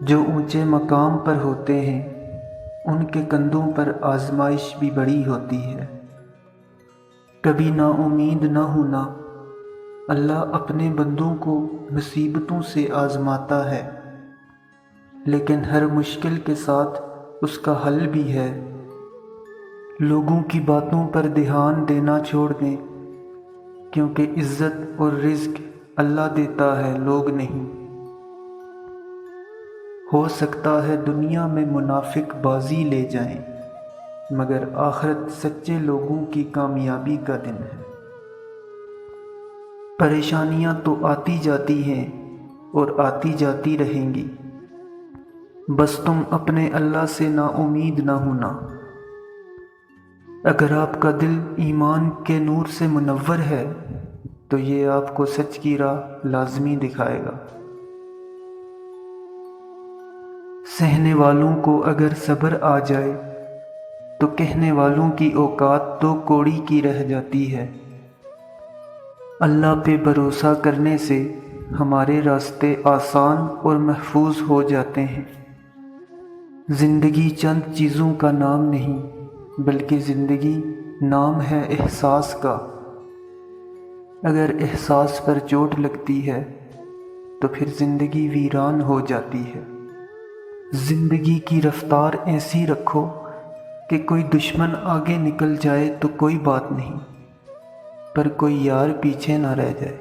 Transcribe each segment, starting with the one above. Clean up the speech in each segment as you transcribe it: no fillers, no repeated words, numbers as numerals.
جو اونچے مقام پر ہوتے ہیں ان کے کندھوں پر آزمائش بھی بڑی ہوتی ہے۔ کبھی نا امید نہ ہونا، اللہ اپنے بندوں کو مصیبتوں سے آزماتا ہے، لیکن ہر مشکل کے ساتھ اس کا حل بھی ہے۔ لوگوں کی باتوں پر دھیان دینا چھوڑ دیں، کیونکہ عزت اور رزق اللہ دیتا ہے، لوگ نہیں۔ ہو سکتا ہے دنیا میں منافق بازی لے جائیں، مگر آخرت سچے لوگوں کی کامیابی کا دن ہے۔ پریشانیاں تو آتی جاتی ہیں اور آتی جاتی رہیں گی، بس تم اپنے اللہ سے نا امید نہ ہونا۔ اگر آپ کا دل ایمان کے نور سے منور ہے تو یہ آپ کو سچ کی راہ لازمی دکھائے گا۔ سہنے والوں کو اگر صبر آ جائے تو کہنے والوں کی اوقات تو کوڑی کی رہ جاتی ہے۔ اللہ پہ بھروسہ کرنے سے ہمارے راستے آسان اور محفوظ ہو جاتے ہیں۔ زندگی چند چیزوں کا نام نہیں، بلکہ زندگی نام ہے احساس کا۔ اگر احساس پر چوٹ لگتی ہے تو پھر زندگی ویران ہو جاتی ہے۔ زندگی کی رفتار ایسی رکھو کہ کوئی دشمن آگے نکل جائے تو کوئی بات نہیں، پر کوئی یار پیچھے نہ رہ جائے۔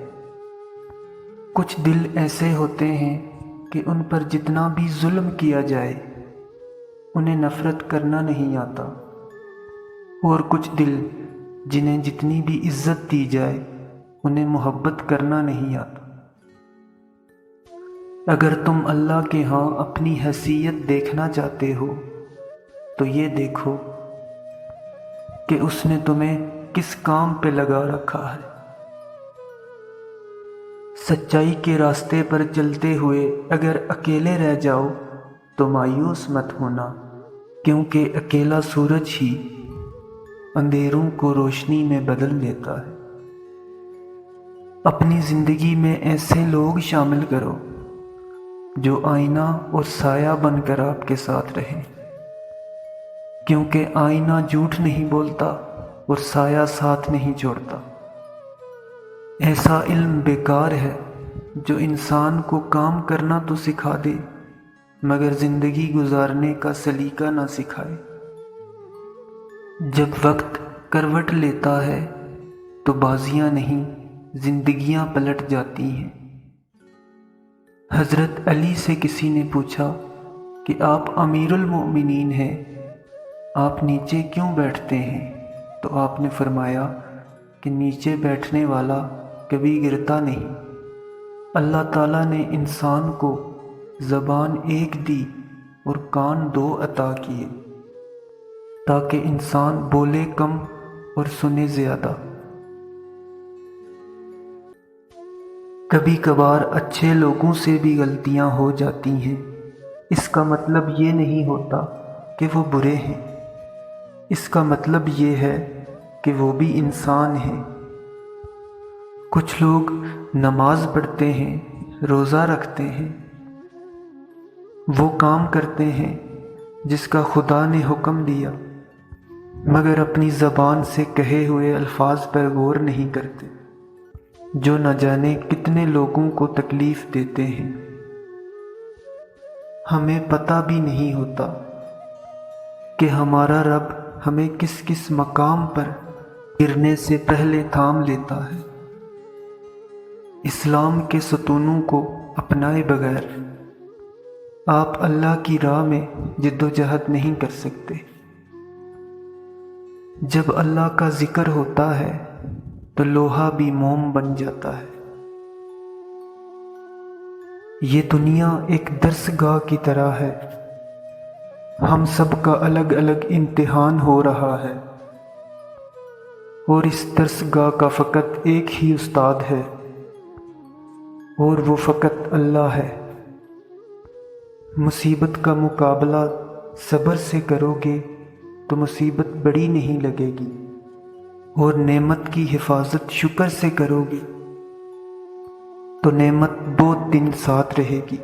کچھ دل ایسے ہوتے ہیں کہ ان پر جتنا بھی ظلم کیا جائے انہیں نفرت کرنا نہیں آتا، اور کچھ دل جنہیں جتنی بھی عزت دی جائے انہیں محبت کرنا نہیں آتا۔ اگر تم اللہ کے ہاں اپنی حیثیت دیکھنا چاہتے ہو تو یہ دیکھو کہ اس نے تمہیں کس کام پہ لگا رکھا ہے۔ سچائی کے راستے پر چلتے ہوئے اگر اکیلے رہ جاؤ تو مایوس مت ہونا، کیونکہ اکیلا سورج ہی اندھیروں کو روشنی میں بدل دیتا ہے۔ اپنی زندگی میں ایسے لوگ شامل کرو جو آئینہ اور سایہ بن کر آپ کے ساتھ رہیں، کیونکہ آئینہ جھوٹ نہیں بولتا اور سایہ ساتھ نہیں چھوڑتا۔ ایسا علم بیکار ہے جو انسان کو کام کرنا تو سکھا دے مگر زندگی گزارنے کا سلیقہ نہ سکھائے۔ جب وقت کروٹ لیتا ہے تو بازیاں نہیں، زندگیاں پلٹ جاتی ہیں۔ حضرت علی سے کسی نے پوچھا کہ آپ امیر المؤمنین ہیں، آپ نیچے کیوں بیٹھتے ہیں؟ تو آپ نے فرمایا کہ نیچے بیٹھنے والا کبھی گرتا نہیں۔ اللہ تعالیٰ نے انسان کو زبان ایک دی اور کان دو عطا کیے تاکہ انسان بولے کم اور سنے زیادہ۔ کبھی کبھار اچھے لوگوں سے بھی غلطیاں ہو جاتی ہیں، اس کا مطلب یہ نہیں ہوتا کہ وہ برے ہیں، اس کا مطلب یہ ہے کہ وہ بھی انسان ہیں۔ کچھ لوگ نماز پڑھتے ہیں، روزہ رکھتے ہیں، وہ کام کرتے ہیں جس کا خدا نے حکم دیا، مگر اپنی زبان سے کہے ہوئے الفاظ پر غور نہیں کرتے، جو نہ جانے کتنے لوگوں کو تکلیف دیتے ہیں۔ ہمیں پتہ بھی نہیں ہوتا کہ ہمارا رب ہمیں کس کس مقام پر گرنے سے پہلے تھام لیتا ہے۔ اسلام کے ستونوں کو اپنائے بغیر آپ اللہ کی راہ میں جد و جہد نہیں کر سکتے۔ جب اللہ کا ذکر ہوتا ہے تو لوہا بھی موم بن جاتا ہے۔ یہ دنیا ایک درس گاہ کی طرح ہے، ہم سب کا الگ الگ امتحان ہو رہا ہے، اور اس درس گاہ کا فقط ایک ہی استاد ہے، اور وہ فقط اللہ ہے۔ مصیبت کا مقابلہ صبر سے کرو گے تو مصیبت بڑی نہیں لگے گی، اور نعمت کی حفاظت شکر سے کرو گے تو نعمت بہت دن ساتھ رہے گی۔